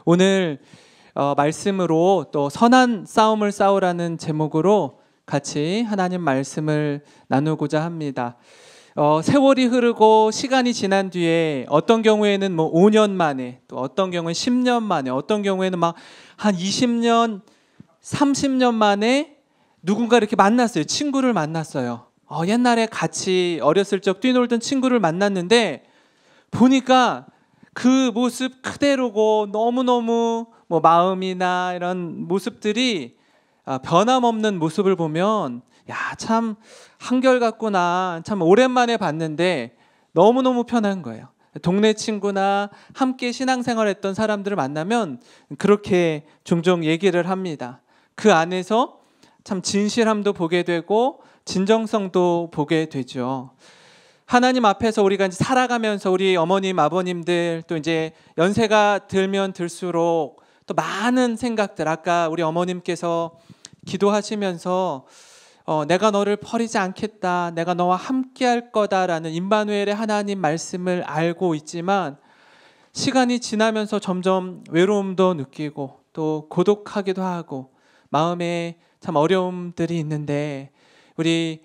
오늘 말씀으로 또 선한 싸움을 싸우라는 제목으로 같이 하나님 말씀을 나누고자 합니다. 세월이 흐르고 시간이 지난 뒤에 어떤 경우에는 5년 만에, 또 어떤 경우에는 10년 만에, 어떤 경우에는 막 한 20년, 30년 만에 누군가 이렇게 만났어요. 친구를 만났어요. 옛날에 같이 어렸을 적 뛰놀던 친구를 만났는데 보니까 그 모습 그대로고 너무너무 마음이나 이런 모습들이 변함없는 모습을 보면 참 한결같구나, 참 오랜만에 봤는데 너무너무 편한 거예요. 동네 친구나 함께 신앙생활했던 사람들을 만나면 그렇게 종종 얘기를 합니다. 그 안에서 참 진실함도 보게 되고 진정성도 보게 되죠. 하나님 앞에서 우리가 이제 살아가면서 우리 어머님, 아버님들 또 이제 연세가 들면 들수록 또 많은 생각들, 아까 우리 어머님께서 기도하시면서 내가 너를 버리지 않겠다, 내가 너와 함께 할 거다라는 임마누엘의 하나님 말씀을 알고 있지만 시간이 지나면서 점점 외로움도 느끼고 또 고독하기도 하고 마음에 참 어려움들이 있는데 우리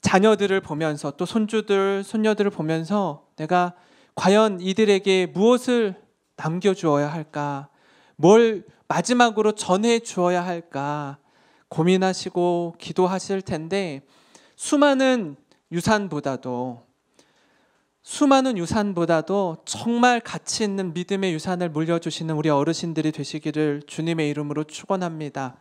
자녀들을 보면서 또 손주들, 손녀들을 보면서 내가 과연 이들에게 무엇을 남겨주어야 할까, 뭘 마지막으로 전해주어야 할까 고민하시고 기도하실 텐데 수많은 유산보다도 정말 가치 있는 믿음의 유산을 물려주시는 우리 어르신들이 되시기를 주님의 이름으로 축원합니다.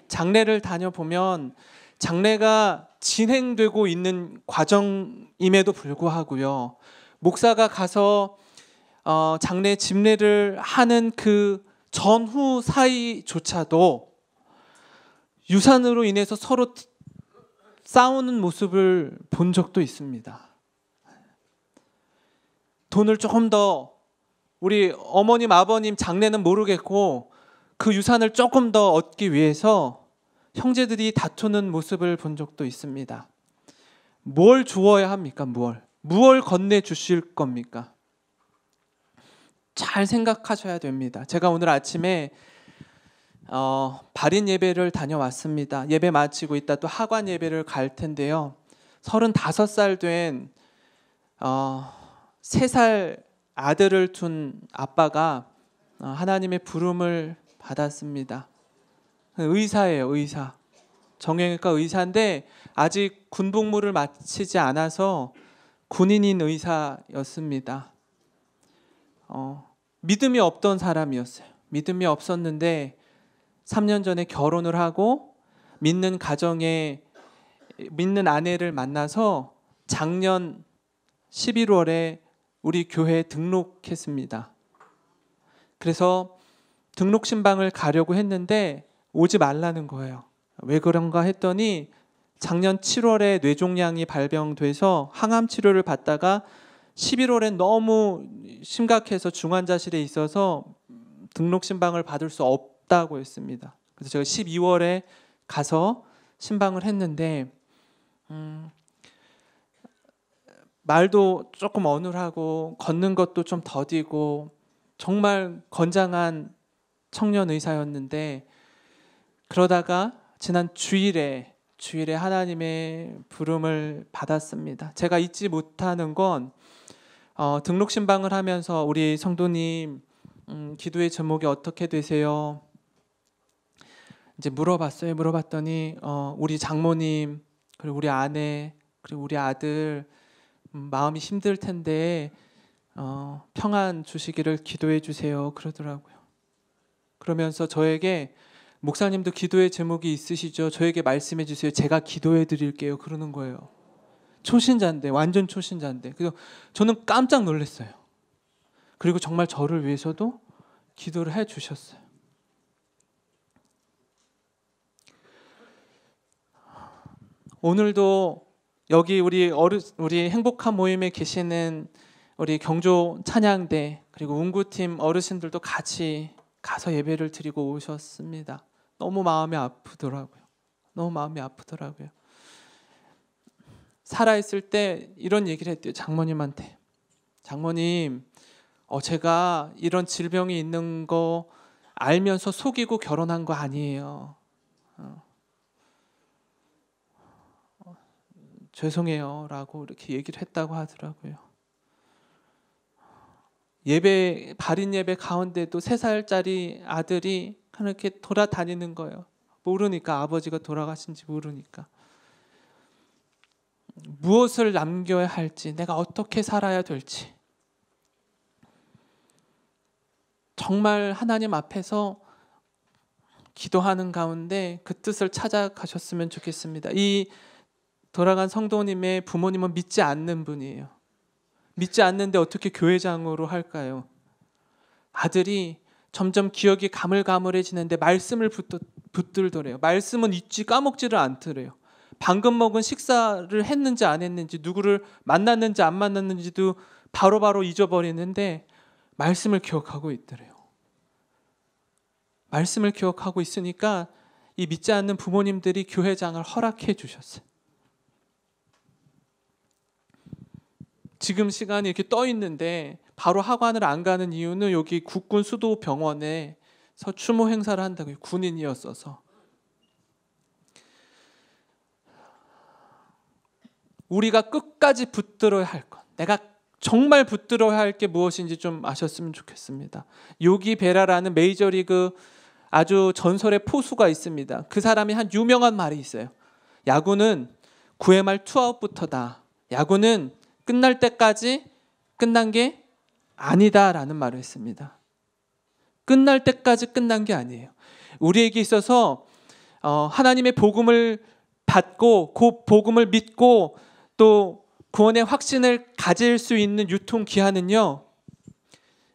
장례를 다녀보면 장례가 진행되고 있는 과정임에도 불구하고요, 목사가 가서 장례 집례를 하는 그 전후 사이조차도 유산으로 인해서 서로 싸우는 모습을 본 적도 있습니다. 돈을 조금 더, 우리 어머님, 아버님 장례는 모르겠고 그 유산을 조금 더 얻기 위해서 형제들이 다투는 모습을 본 적도 있습니다. 뭘 주어야 합니까? 무얼 건네주실 겁니까? 잘 생각하셔야 됩니다. 제가 오늘 아침에 발인 예배를 다녀왔습니다. 예배 마치고 이따 또 하관 예배를 갈 텐데요, 35살 된 3살 아들을 둔 아빠가 하나님의 부름을 받았습니다. 의사예요, 의사. 정형외과 의사인데 아직 군복무를 마치지 않아서 군인인 의사였습니다. 믿음이 없던 사람이었어요. 믿음이 없었는데 3년 전에 결혼을 하고 믿는 가정에 믿는 아내를 만나서 작년 11월에 우리 교회에 등록했습니다. 그래서 등록 신방을 가려고 했는데 오지 말라는 거예요. 왜 그런가 했더니 작년 7월에 뇌종양이 발병돼서 항암 치료를 받다가 11월엔 너무 심각해서 중환자실에 있어서 등록 신방을 받을 수 없다고 했습니다. 그래서 제가 12월에 가서 신방을 했는데 말도 조금 어눌하고 걷는 것도 좀 더디고 정말 건장한 청년 의사였는데, 그러다가 지난 주일에 하나님의 부름을 받았습니다. 제가 잊지 못하는 건 등록 신방을 하면서 우리 성도님 기도의 제목이 어떻게 되세요? 이제 물어봤어요. 물어봤더니 우리 장모님, 그리고 우리 아내, 그리고 우리 아들 마음이 힘들 텐데 평안 주시기를 기도해 주세요 그러더라고요. 그러면서 저에게 목사님도 기도의 제목이 있으시죠? 저에게 말씀해 주세요. 제가 기도해 드릴게요 그러는 거예요. 초신자인데, 완전 초신자인데. 그래서 저는 깜짝 놀랐어요. 그리고 정말 저를 위해서도 기도를 해 주셨어요. 오늘도 여기 우리 행복한 모임에 계시는 우리 경조 찬양대 그리고 운구팀 어르신들도 같이 가서 예배를 드리고 오셨습니다. 너무 마음이 아프더라고요. 살아있을 때 이런 얘기를 했대요. 장모님한테. 장모님, 제가 이런 질병이 있는 거 알면서 속이고 결혼한 거 아니에요. 죄송해요 라고 이렇게 얘기를 했다고 하더라고요. 예배, 발인 예배 가운데도 3살짜리 아들이 그렇게 돌아다니는 거예요. 모르니까, 아버지가 돌아가신지 모르니까. 무엇을 남겨야 할지, 내가 어떻게 살아야 될지, 정말 하나님 앞에서 기도하는 가운데 그 뜻을 찾아가셨으면 좋겠습니다. 이 돌아간 성도님의 부모님은 믿지 않는 분이에요. 믿지 않는데 어떻게 교회장으로 할까요? 아들이 점점 기억이 가물가물해지는데 말씀을 붙들더래요. 말씀은 잊지 까먹지를 않더래요. 방금 먹은 식사를 했는지 안 했는지, 누구를 만났는지 안 만났는지도 바로바로 잊어버리는데 말씀을 기억하고 있더래요. 말씀을 기억하고 있으니까 이 믿지 않는 부모님들이 교회장을 허락해 주셨어요. 지금 시간이 이렇게 떠 있는데 바로 학원을 안 가는 이유는 여기 국군 수도병원에서 추모 행사를 한다고요. 군인이었어서. 우리가 끝까지 붙들어야 할 것, 내가 정말 붙들어야 할 게 무엇인지 좀 아셨으면 좋겠습니다. 요기 베라라는 메이저리그 아주 전설의 포수가 있습니다. 그 사람이 한 유명한 말이 있어요. 야구는 9회 말 투아웃부터다. 야구는 끝날 때까지 끝난 게 아니다라는 말을 했습니다. 끝날 때까지 끝난 게 아니에요. 우리에게 있어서 하나님의 복음을 받고 그 복음을 믿고 또 구원의 확신을 가질 수 있는 유통기한은요,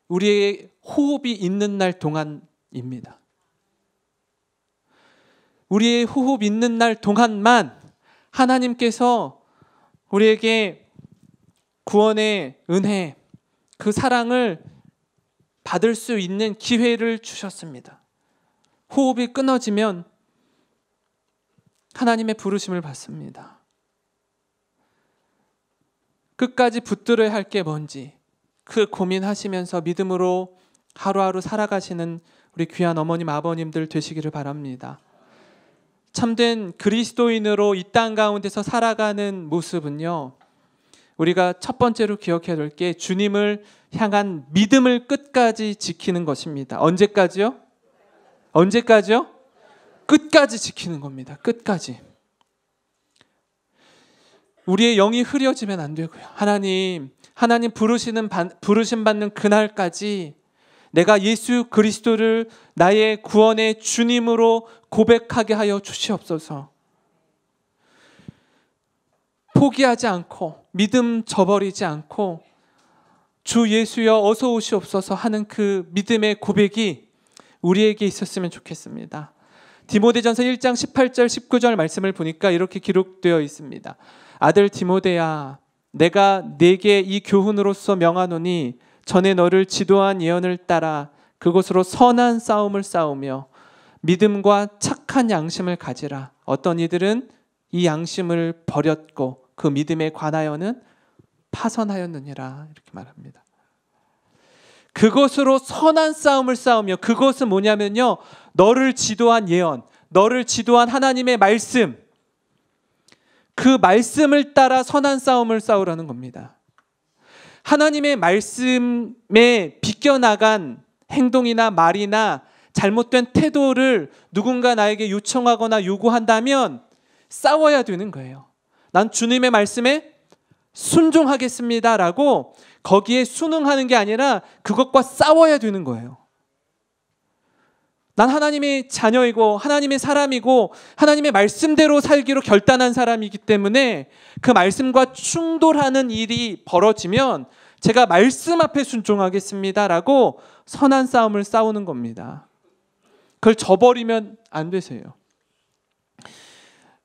우리의 호흡이 있는 날 동안입니다. 우리의 호흡 있는 날 동안만 하나님께서 우리에게 구원의 은혜, 그 사랑을 받을 수 있는 기회를 주셨습니다. 호흡이 끊어지면 하나님의 부르심을 받습니다. 끝까지 붙들어야 할 게 뭔지 그 고민하시면서 믿음으로 하루하루 살아가시는 우리 귀한 어머님, 아버님들 되시기를 바랍니다. 참된 그리스도인으로 이 땅 가운데서 살아가는 모습은요, 우리가 첫 번째로 기억해야 될 게 주님을 향한 믿음을 끝까지 지키는 것입니다. 언제까지요? 언제까지요? 끝까지 지키는 겁니다. 끝까지. 우리의 영이 흐려지면 안 되고요. 하나님 부르심 받는 그날까지 내가 예수 그리스도를 나의 구원의 주님으로 고백하게 하여 주시옵소서. 포기하지 않고 믿음 저버리지 않고 주 예수여 어서 오시옵소서 하는 그 믿음의 고백이 우리에게 있었으면 좋겠습니다. 디모데전서 1장 18절 19절 말씀을 보니까 이렇게 기록되어 있습니다. 아들 디모데야, 내가 네게 이 교훈으로서 명하노니 전에 너를 지도한 예언을 따라 그것으로 선한 싸움을 싸우며 믿음과 착한 양심을 가지라. 어떤 이들은 이 양심을 버렸고 그 믿음에 관하여는 파선하였느니라. 이렇게 말합니다. 그것으로 선한 싸움을 싸우며, 그것은 뭐냐면요, 너를 지도한 예언, 너를 지도한 하나님의 말씀, 그 말씀을 따라 선한 싸움을 싸우라는 겁니다. 하나님의 말씀에 비껴나간 행동이나 말이나 잘못된 태도를 누군가 나에게 요청하거나 요구한다면 싸워야 되는 거예요. 난 주님의 말씀에 순종하겠습니다라고 거기에 순응하는 게 아니라 그것과 싸워야 되는 거예요. 난 하나님의 자녀이고 하나님의 사람이고 하나님의 말씀대로 살기로 결단한 사람이기 때문에 그 말씀과 충돌하는 일이 벌어지면 제가 말씀 앞에 순종하겠습니다라고 선한 싸움을 싸우는 겁니다. 그걸 저버리면 안 되세요.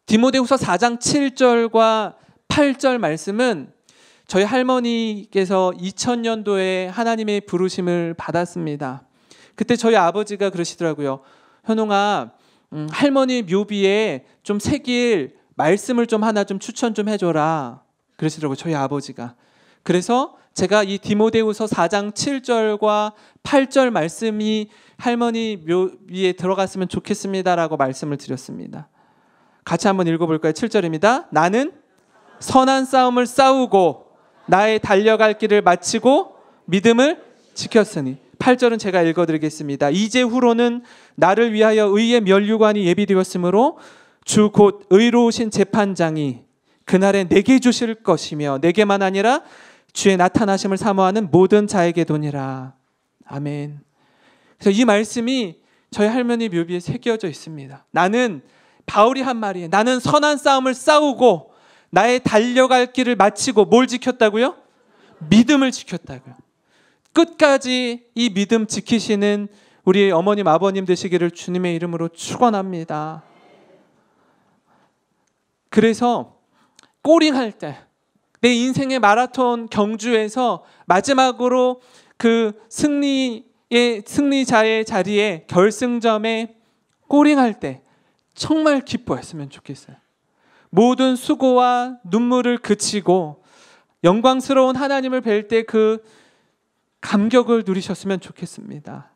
디모데후서 4장 7절과 8절 말씀은 저희 할머니께서 2000년도에 하나님의 부르심을 받았습니다. 그때 저희 아버지가 그러시더라고요. 현웅아, 할머니 묘비에 좀 새길 말씀을 좀 하나 좀 추천 좀 해줘라. 그러시더라고요. 저희 아버지가. 그래서 제가 이 디모데후서 4장 7절과 8절 말씀이 할머니 묘비에 들어갔으면 좋겠습니다라고 말씀을 드렸습니다. 같이 한번 읽어볼까요? 7절입니다. 나는 선한 싸움을 싸우고 나의 달려갈 길을 마치고 믿음을 지켰으니. 8절은 제가 읽어드리겠습니다. 이제후로는 나를 위하여 의의 면류관이 예비되었으므로 주 곧 의로우신 재판장이 그날에 내게 주실 것이며 내게만 아니라 주의 나타나심을 사모하는 모든 자에게 도니라. 아멘. 그래서 이 말씀이 저희 할머니 묘비에 새겨져 있습니다. 나는, 바울이 한 말이에요. 나는 선한 싸움을 싸우고 나의 달려갈 길을 마치고 뭘 지켰다고요? 믿음을 지켰다고요. 끝까지 이 믿음 지키시는 우리 어머님 아버님 되시기를 주님의 이름으로 축원합니다. 그래서 꼬링할 때, 내 인생의 마라톤 경주에서 마지막으로 그 승리자의 자리에 결승점에 꼬링할 때 정말 기뻐했으면 좋겠어요. 모든 수고와 눈물을 그치고 영광스러운 하나님을 뵐 때 그 감격을 누리셨으면 좋겠습니다.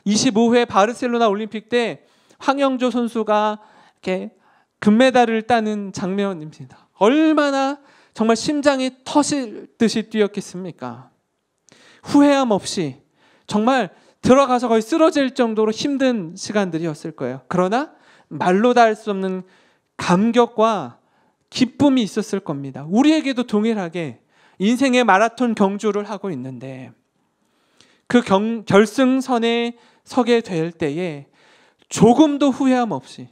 25회 바르셀로나 올림픽 때 황영조 선수가 이렇게 금메달을 따는 장면입니다. 얼마나 정말 심장이 터질 듯이 뛰었겠습니까? 후회함 없이 정말 들어가서 거의 쓰러질 정도로 힘든 시간들이었을 거예요. 그러나 말로 다 할 수 없는 감격과 기쁨이 있었을 겁니다. 우리에게도 동일하게 인생의 마라톤 경주를 하고 있는데 그 결승선에 서게 될 때에 조금도 후회함 없이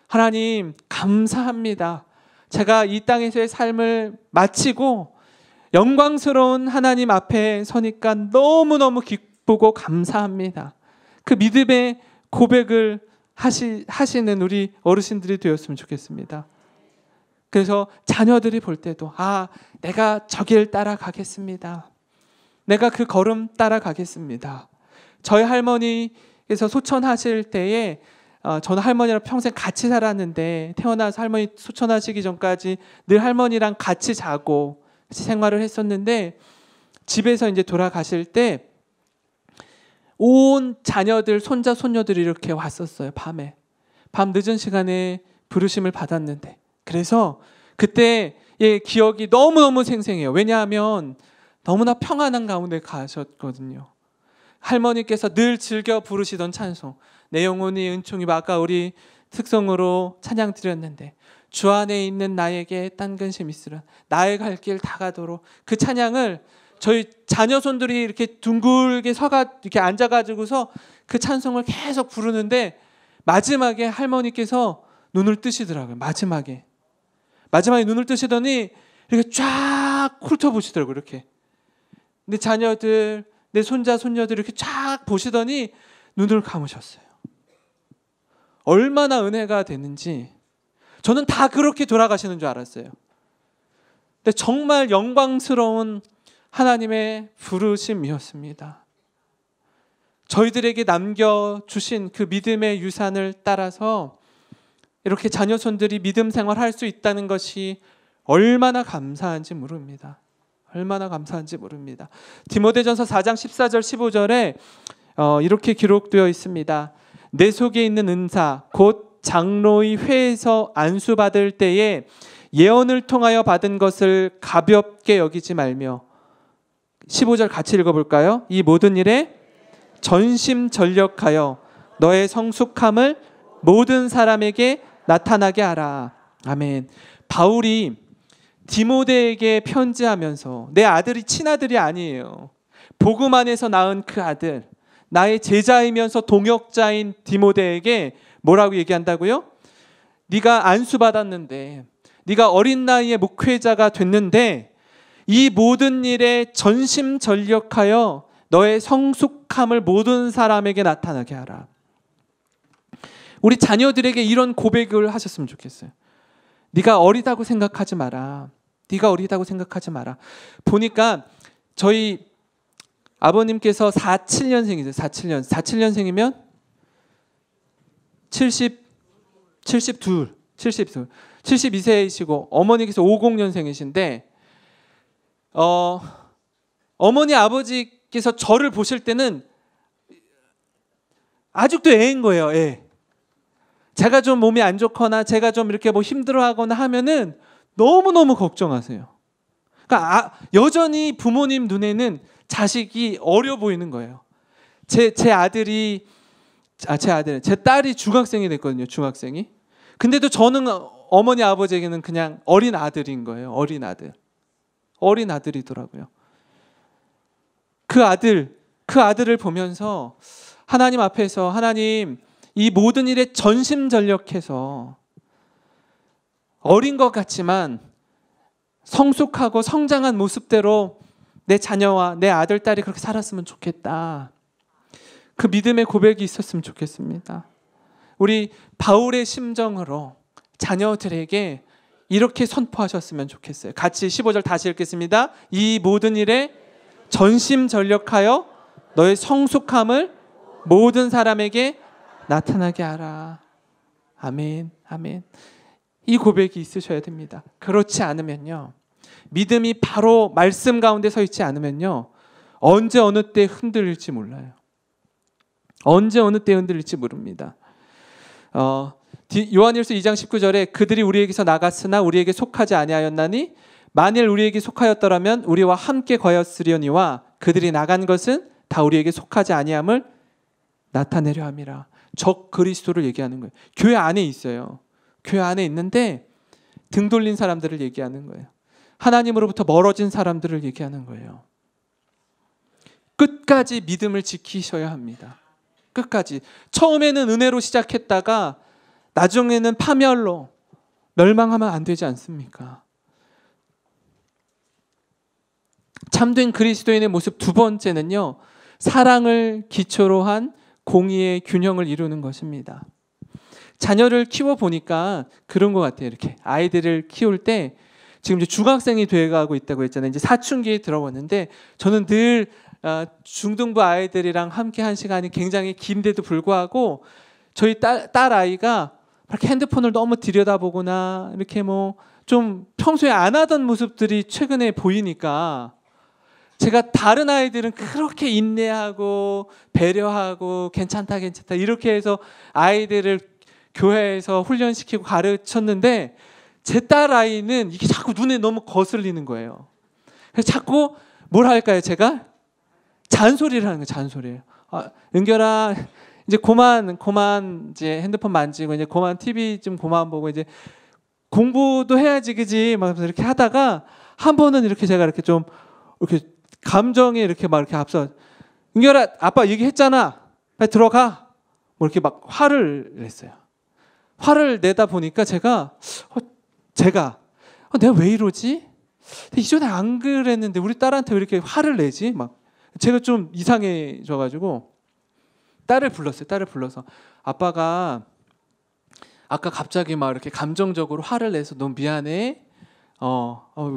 하나님 감사합니다. 제가 이 땅에서의 삶을 마치고 영광스러운 하나님 앞에 서니까 너무너무 기쁘고 감사합니다. 그 믿음의 고백을 하시는 우리 어르신들이 되었으면 좋겠습니다. 그래서 자녀들이 볼 때도 내가 저 길 따라가겠습니다. 내가 그 걸음 따라가겠습니다. 저희 할머니께서 소천하실 때에 저는 할머니랑 평생 같이 살았는데 태어나서 할머니 소천하시기 전까지 늘 할머니랑 같이 자고 같이 생활을 했었는데 집에서 이제 돌아가실 때 온 자녀들, 손자, 손녀들이 이렇게 왔었어요. 밤에. 밤 늦은 시간에 부르심을 받았는데 그래서 그때의 기억이 너무너무 생생해요. 왜냐하면 너무나 평안한 가운데 가셨거든요. 할머니께서 늘 즐겨 부르시던 찬송, 내 영혼이 은총이 아까 우리 특성으로 찬양 드렸는데 주 안에 있는 나에게 딴 근심 있으라 나의 갈 길 다 가도록, 그 찬양을 저희 자녀손들이 이렇게 둥글게 이렇게 앉아가지고서 그 찬송을 계속 부르는데 마지막에 할머니께서 눈을 뜨시더라고요. 마지막에 눈을 뜨시더니 이렇게 쫙 훑어보시더라고요. 이렇게 내 자녀들, 내 손자, 손녀들 이렇게 쫙 보시더니 눈을 감으셨어요. 얼마나 은혜가 되는지 저는 다 그렇게 돌아가시는 줄 알았어요. 근데 정말 영광스러운 하나님의 부르심이었습니다. 저희들에게 남겨주신 그 믿음의 유산을 따라서 이렇게 자녀손들이 믿음 생활할 수 있다는 것이 얼마나 감사한지 모릅니다. 얼마나 감사한지 모릅니다. 디모데전서 4장 14절 15절에 이렇게 기록되어 있습니다. 내 속에 있는 은사 곧 장로의 회에서 안수받을 때에 예언을 통하여 받은 것을 가볍게 여기지 말며 15절 같이 읽어볼까요? 이 모든 일에 전심전력하여 너의 성숙함을 모든 사람에게 나타나게 하라. 아멘. 바울이 디모데에게 편지하면서 내 아들이 친아들이 아니에요. 복음 안에서 낳은 그 아들, 나의 제자이면서 동역자인 디모데에게 뭐라고 얘기한다고요? 네가 안수받았는데, 네가 어린 나이에 목회자가 됐는데 이 모든 일에 전심전력하여 너의 성숙함을 모든 사람에게 나타나게 하라. 우리 자녀들에게 이런 고백을 하셨으면 좋겠어요. 네가 어리다고 생각하지 마라. 네가 어리다고 생각하지 마라. 보니까 저희 아버님께서 47년생이세요. 47년생이면 72세이시고 어머니께서 50년생이신데 어머니 아버지께서 저를 보실 때는 아직도 애인 거예요. 애. 제가 좀 몸이 안 좋거나 제가 좀 이렇게 뭐 힘들어하거나 하면은 너무너무 걱정하세요. 그러니까 여전히 부모님 눈에는 자식이 어려 보이는 거예요. 제 딸이 중학생이 됐거든요. 중학생이. 근데도 저는 어머니 아버지에게는 그냥 어린 아들인 거예요. 어린 아들. 어린 아들이더라고요. 그 아들을 보면서 하나님 앞에서 하나님 이 모든 일에 전심전력해서 어린 것 같지만 성숙하고 성장한 모습대로 내 자녀와 내 아들, 딸이 그렇게 살았으면 좋겠다. 그 믿음의 고백이 있었으면 좋겠습니다. 우리 바울의 심정으로 자녀들에게 이렇게 선포하셨으면 좋겠어요. 같이 15절 다시 읽겠습니다. 이 모든 일에 전심전력하여 너의 성숙함을 모든 사람에게 나타나게 하라. 아멘, 아멘. 이 고백이 있으셔야 됩니다. 그렇지 않으면요, 믿음이 바로 말씀 가운데 서 있지 않으면요, 언제 어느 때 흔들릴지 몰라요. 언제 어느 때 흔들릴지 모릅니다. 요한일서 2장 19절에 그들이 우리에게서 나갔으나 우리에게 속하지 아니하였나니 만일 우리에게 속하였더라면 우리와 함께 거였으려니와 그들이 나간 것은 다 우리에게 속하지 아니함을 나타내려 함이라. 적 그리스도를 얘기하는 거예요. 교회 안에 있어요. 교회 안에 있는데 등 돌린 사람들을 얘기하는 거예요. 하나님으로부터 멀어진 사람들을 얘기하는 거예요. 끝까지 믿음을 지키셔야 합니다. 끝까지. 처음에는 은혜로 시작했다가 나중에는 파멸로 멸망하면 안 되지 않습니까? 참된 그리스도인의 모습 두 번째는요, 사랑을 기초로 한 공의의 균형을 이루는 것입니다. 자녀를 키워보니까 그런 것 같아요. 이렇게 아이들을 키울 때 지금 이제 중학생이 돼가고 있다고 했잖아요. 이제 사춘기에 들어왔는데 저는 늘 중등부 아이들이랑 함께 한 시간이 굉장히 긴데도 불구하고 저희 딸 아이가 이렇게 핸드폰을 너무 들여다보거나 이렇게 뭐 좀 평소에 안 하던 모습들이 최근에 보이니까 제가 다른 아이들은 그렇게 인내하고 배려하고 괜찮다 이렇게 해서 아이들을 교회에서 훈련시키고 가르쳤는데 제 딸 아이는 이게 자꾸 눈에 너무 거슬리는 거예요. 그래서 자꾸 뭘 할까요? 제가 잔소리를 하는 거예요. 잔소리예요. 은결아 이제 그만 이제 핸드폰 만지고 이제 그만 TV 좀 그만 보고 이제 공부도 해야지 그지 막 이렇게 하다가 한 번은 이렇게 제가 이렇게 좀 이렇게 감정에 이렇게 막 이렇게 앞서 은결아 아빠 얘기했잖아 빨리 들어가 뭐 이렇게 막 화를 냈어요. 화를 내다 보니까 제가 내가 왜 이러지? 이전에 안 그랬는데 우리 딸한테 왜 이렇게 화를 내지? 막 제가 좀 이상해져가지고 딸을 불러서 아빠가 아까 갑자기 막 이렇게 감정적으로 화를 내서 너무 미안해.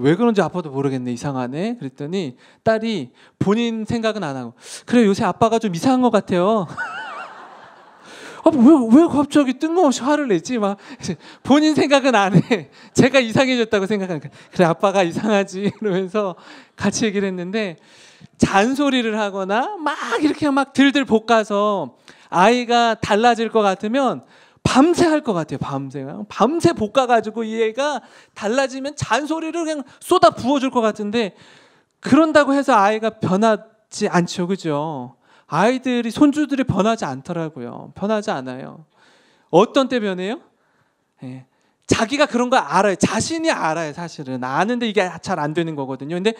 왜 그런지 아빠도 모르겠네. 이상하네. 그랬더니 딸이 본인 생각은 안 하고 그래 요새 아빠가 좀 이상한 것 같아요. 왜 갑자기 뜬금없이 화를 내지? 막 본인 생각은 안 해. 제가 이상해졌다고 생각하니까 그래 아빠가 이상하지 이러면서 같이 얘기를 했는데 잔소리를 하거나 막 이렇게 막 들들 볶아서 아이가 달라질 것 같으면 밤새 할 것 같아요. 밤새 볶아가지고 이 애가 달라지면 잔소리를 그냥 쏟아 부어줄 것 같은데 그런다고 해서 아이가 변하지 않죠. 그죠? 아이들이 손주들이 변하지 않더라고요. 변하지 않아요. 어떤 때 변해요? 네. 자기가 그런 거 알아요. 자신이 알아요. 사실은 아는데 이게 잘 안 되는 거거든요. 근데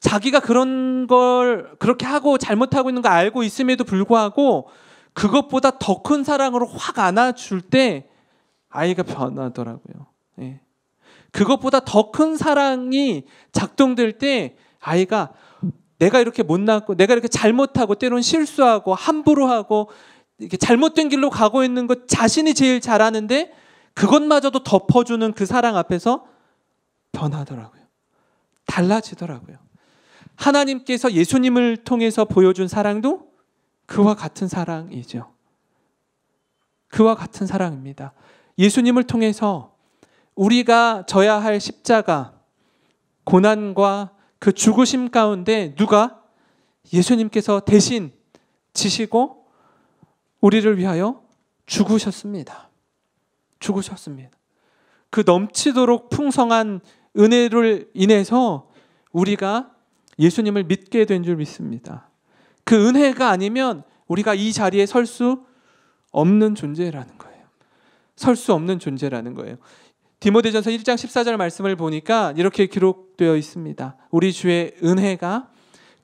자기가 그런 걸 그렇게 하고 잘못하고 있는 거 알고 있음에도 불구하고 그것보다 더 큰 사랑으로 확 안아줄 때 아이가 변하더라고요. 네. 그것보다 더 큰 사랑이 작동될 때 아이가 내가 이렇게 못났고 내가 이렇게 잘못하고 때론 실수하고 함부로 하고 이렇게 잘못된 길로 가고 있는 것 자신이 제일 잘하는데 그것마저도 덮어주는 그 사랑 앞에서 변하더라고요. 달라지더라고요. 하나님께서 예수님을 통해서 보여준 사랑도 그와 같은 사랑이죠. 그와 같은 사랑입니다. 예수님을 통해서 우리가 져야 할 십자가, 고난과 그 죽으심 가운데 누가? 예수님께서 대신 지시고 우리를 위하여 죽으셨습니다. 죽으셨습니다. 그 넘치도록 풍성한 은혜를 인해서 우리가 예수님을 믿게 된 줄 믿습니다. 그 은혜가 아니면 우리가 이 자리에 설 수 없는 존재라는 거예요. 설 수 없는 존재라는 거예요. 디모데전서 1장 14절 말씀을 보니까 이렇게 기록되어 있습니다. 우리 주의 은혜가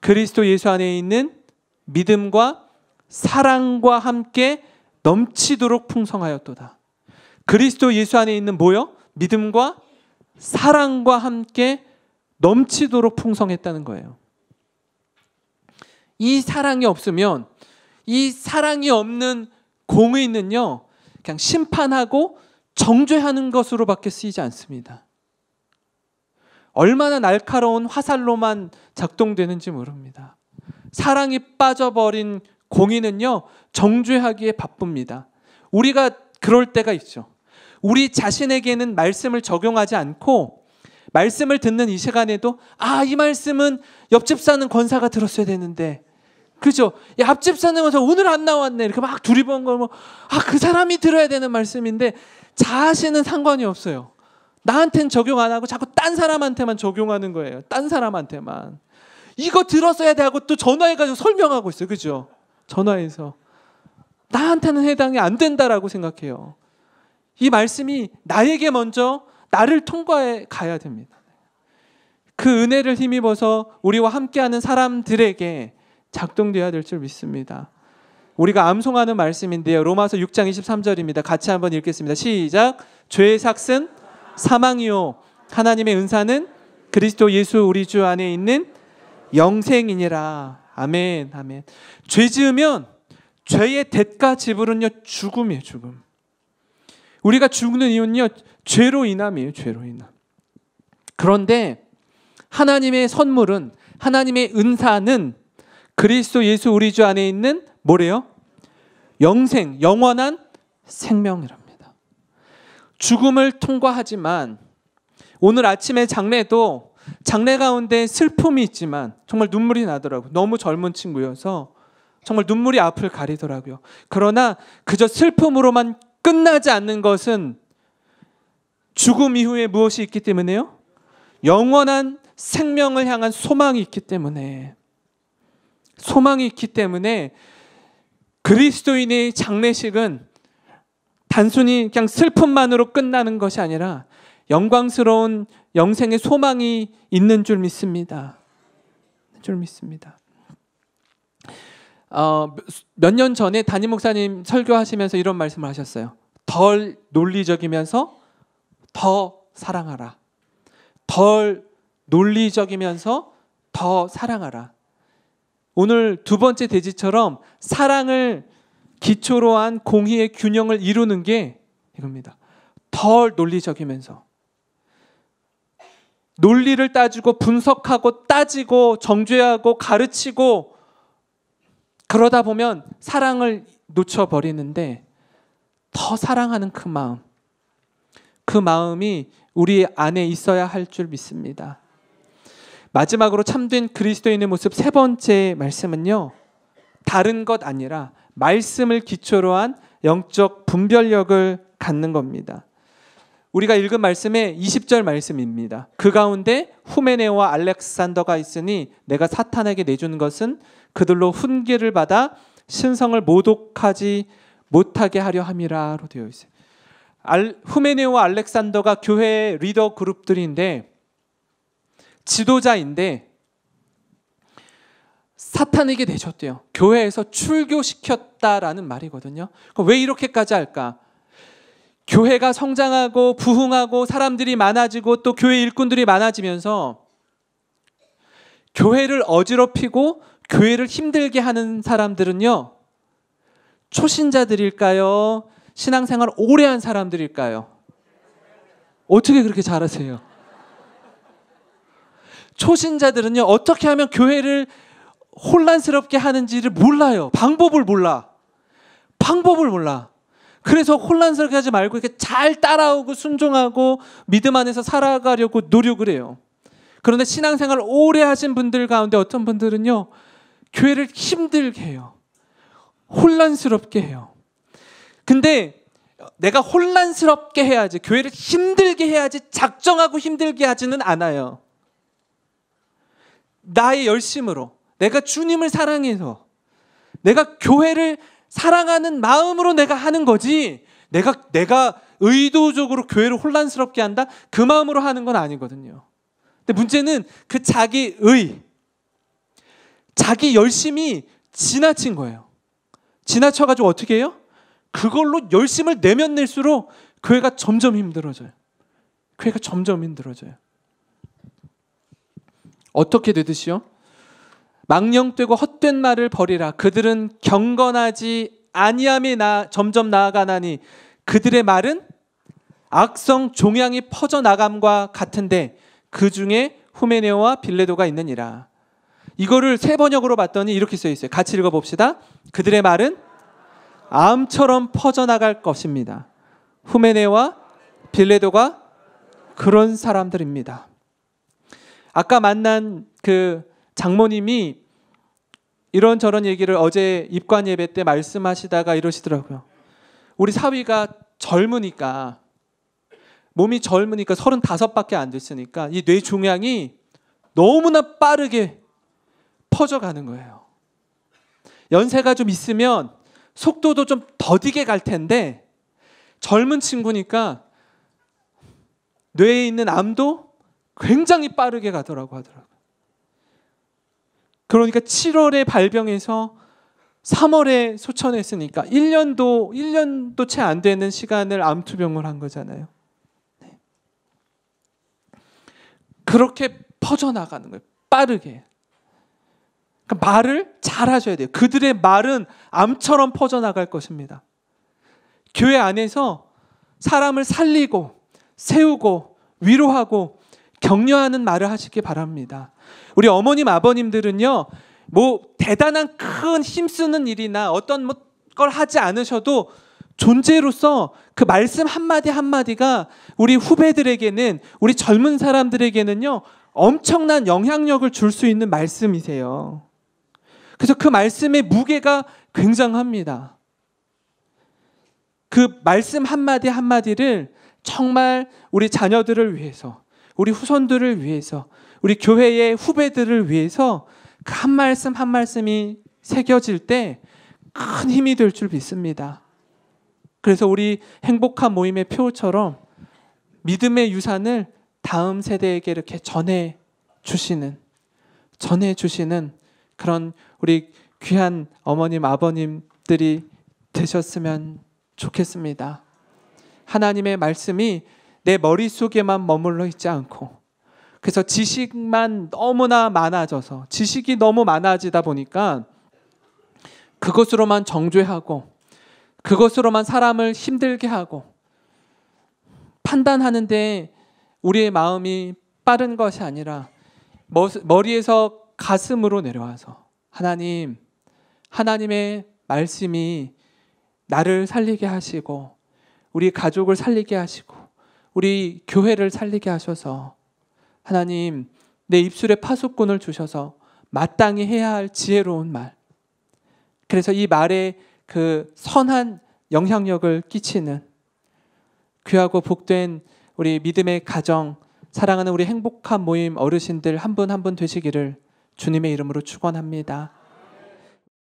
그리스도 예수 안에 있는 믿음과 사랑과 함께 넘치도록 풍성하였도다. 그리스도 예수 안에 있는 뭐요? 믿음과 사랑과 함께 넘치도록 풍성했다는 거예요. 이 사랑이 없으면, 이 사랑이 없는 공의는요, 그냥 심판하고 정죄하는 것으로밖에 쓰이지 않습니다. 얼마나 날카로운 화살로만 작동되는지 모릅니다. 사랑이 빠져버린 공의는요, 정죄하기에 바쁩니다. 우리가 그럴 때가 있죠. 우리 자신에게는 말씀을 적용하지 않고 말씀을 듣는 이 시간에도 이 말씀은 옆집 사는 권사가 들었어야 되는데, 그죠? 야, 앞집 사는 권사 오늘 안 나왔네. 이렇게 막 두리번 걸고 그 사람이 들어야 되는 말씀인데 자신은 상관이 없어요. 나한테는 적용 안 하고 자꾸 딴 사람한테만 적용하는 거예요. 딴 사람한테만. 이거 들었어야 돼 하고 또 전화해가지고 설명하고 있어요. 그죠? 전화해서. 나한테는 해당이 안 된다라고 생각해요. 이 말씀이 나에게 먼저 나를 통과해 가야 됩니다. 그 은혜를 힘입어서 우리와 함께하는 사람들에게 작동되어야 될 줄 믿습니다. 우리가 암송하는 말씀인데요. 로마서 6장 23절입니다. 같이 한번 읽겠습니다. 시작. 죄의 삭은 사망이요 하나님의 은사는 그리스도 예수 우리 주 안에 있는 영생이니라. 아멘. 아멘. 죄 지으면 죄의 대가 지불은요, 죽음이에요. 죽음. 우리가 죽는 이유는요, 죄로 인함이에요. 죄로 인함. 그런데 하나님의 선물은, 하나님의 은사는 그리스도 예수 우리 주 안에 있는 뭐래요? 영생, 영원한 생명이랍니다. 죽음을 통과하지만 오늘 아침에 장례도 장례 가운데 슬픔이 있지만 정말 눈물이 나더라고요. 너무 젊은 친구여서 정말 눈물이 앞을 가리더라고요. 그러나 그저 슬픔으로만 끝나지 않는 것은 죽음 이후에 무엇이 있기 때문에요? 영원한 생명을 향한 소망이 있기 때문에, 소망이 있기 때문에 그리스도인의 장례식은 단순히 그냥 슬픔만으로 끝나는 것이 아니라 영광스러운 영생의 소망이 있는 줄 믿습니다. 몇 년 전에 담임 목사님 설교하시면서 이런 말씀을 하셨어요. 덜 논리적이면서 더 사랑하라. 덜 논리적이면서 더 사랑하라. 오늘 두 번째 대지처럼 사랑을 기초로 한 공의의 균형을 이루는 게 이겁니다. 덜 논리적이면서. 논리를 따지고 분석하고 따지고 정죄하고 가르치고 그러다 보면 사랑을 놓쳐버리는데 더 사랑하는 그 마음, 그 마음이 우리 안에 있어야 할 줄 믿습니다. 마지막으로 참된 그리스도인의 모습 세 번째 말씀은요, 다른 것 아니라 말씀을 기초로 한 영적 분별력을 갖는 겁니다. 우리가 읽은 말씀의 20절 말씀입니다. 그 가운데 후메네오와 알렉산더가 있으니 내가 사탄에게 내주는 것은 그들로 훈계를 받아 신성을 모독하지 못하게 하려 함이라로 되어 있어요. 후메네오와 알렉산더가 교회 리더 그룹들인데, 지도자인데 사탄에게 내줬대요. 교회에서 출교시켰다라는 말이거든요. 그럼 왜 이렇게까지 할까? 교회가 성장하고 부흥하고 사람들이 많아지고 또 교회 일꾼들이 많아지면서 교회를 어지럽히고 교회를 힘들게 하는 사람들은요, 초신자들일까요? 신앙생활 오래 한 사람들일까요? 어떻게 그렇게 잘하세요? 초신자들은요, 어떻게 하면 교회를 혼란스럽게 하는지를 몰라요. 방법을 몰라. 그래서 혼란스럽게 하지 말고 이렇게 잘 따라오고 순종하고 믿음 안에서 살아가려고 노력을 해요. 그런데 신앙생활을 오래 하신 분들 가운데 어떤 분들은요, 교회를 힘들게 해요. 혼란스럽게 해요. 근데 내가 혼란스럽게 해야지, 교회를 힘들게 해야지 작정하고 힘들게 하지는 않아요. 나의 열심으로, 내가 주님을 사랑해서, 내가 교회를 사랑하는 마음으로 내가 하는 거지, 내가 의도적으로 교회를 혼란스럽게 한다? 그 마음으로 하는 건 아니거든요. 근데 문제는 그 자기 열심이 지나친 거예요. 지나쳐가지고 어떻게 해요? 그걸로 열심을 내면 낼수록 교회가 점점 힘들어져요. 교회가 점점 힘들어져요. 어떻게 되듯이요? 망령되고 헛된 말을 버리라. 그들은 경건하지 아니함에 점점 나아가나니 그들의 말은 악성 종양이 퍼져나감과 같은데 그 중에 후메네오와 빌레도가 있느니라. 이거를 세 번역으로 봤더니 이렇게 써 있어요. 같이 읽어봅시다. 그들의 말은 암처럼 퍼져나갈 것입니다. 후메네오와 빌레도가 그런 사람들입니다. 아까 만난 그 장모님이 이런저런 얘기를 어제 입관 예배 때 말씀하시다가 이러시더라고요. 우리 사위가 젊으니까, 몸이 젊으니까 35밖에 안 됐으니까 이 뇌 종양이 너무나 빠르게 퍼져가는 거예요. 연세가 좀 있으면 속도도 좀 더디게 갈 텐데 젊은 친구니까 뇌에 있는 암도 굉장히 빠르게 가더라고 하더라고요. 그러니까 7월에 발병해서 3월에 소천했으니까 1년도 채 안 되는 시간을 암투병을 한 거잖아요. 네. 그렇게 퍼져나가는 거예요. 빠르게. 그러니까 말을 잘 하셔야 돼요. 그들의 말은 암처럼 퍼져나갈 것입니다. 교회 안에서 사람을 살리고 세우고 위로하고 격려하는 말을 하시기 바랍니다. 우리 어머님 아버님들은요, 뭐 대단한 큰 힘쓰는 일이나 어떤 걸 하지 않으셔도 존재로서 그 말씀 한마디 한마디가 우리 후배들에게는, 우리 젊은 사람들에게는요 엄청난 영향력을 줄 수 있는 말씀이세요. 그래서 그 말씀의 무게가 굉장합니다. 그 말씀 한마디 한마디를 정말 우리 자녀들을 위해서, 우리 후손들을 위해서, 우리 교회의 후배들을 위해서 그 한 말씀 한 말씀이 새겨질 때 큰 힘이 될 줄 믿습니다. 그래서 우리 행복한 모임의 표처럼 믿음의 유산을 다음 세대에게 이렇게 전해주시는 그런 우리 귀한 어머님 아버님들이 되셨으면 좋겠습니다. 하나님의 말씀이 내 머릿속에만 머물러 있지 않고, 그래서 지식만 너무나 많아져서, 지식이 너무 많아지다 보니까 그것으로만 정죄하고 그것으로만 사람을 힘들게 하고 판단하는데 우리의 마음이 빠른 것이 아니라 머리에서 가슴으로 내려와서 하나님의 말씀이 나를 살리게 하시고 우리 가족을 살리게 하시고 우리 교회를 살리게 하셔서, 하나님 내 입술에 파수꾼을 주셔서 마땅히 해야 할 지혜로운 말, 그래서 이 말에 그 선한 영향력을 끼치는 귀하고 복된 우리 믿음의 가정, 사랑하는 우리 행복한 모임 어르신들 한 분 한 분 되시기를 주님의 이름으로 축원합니다.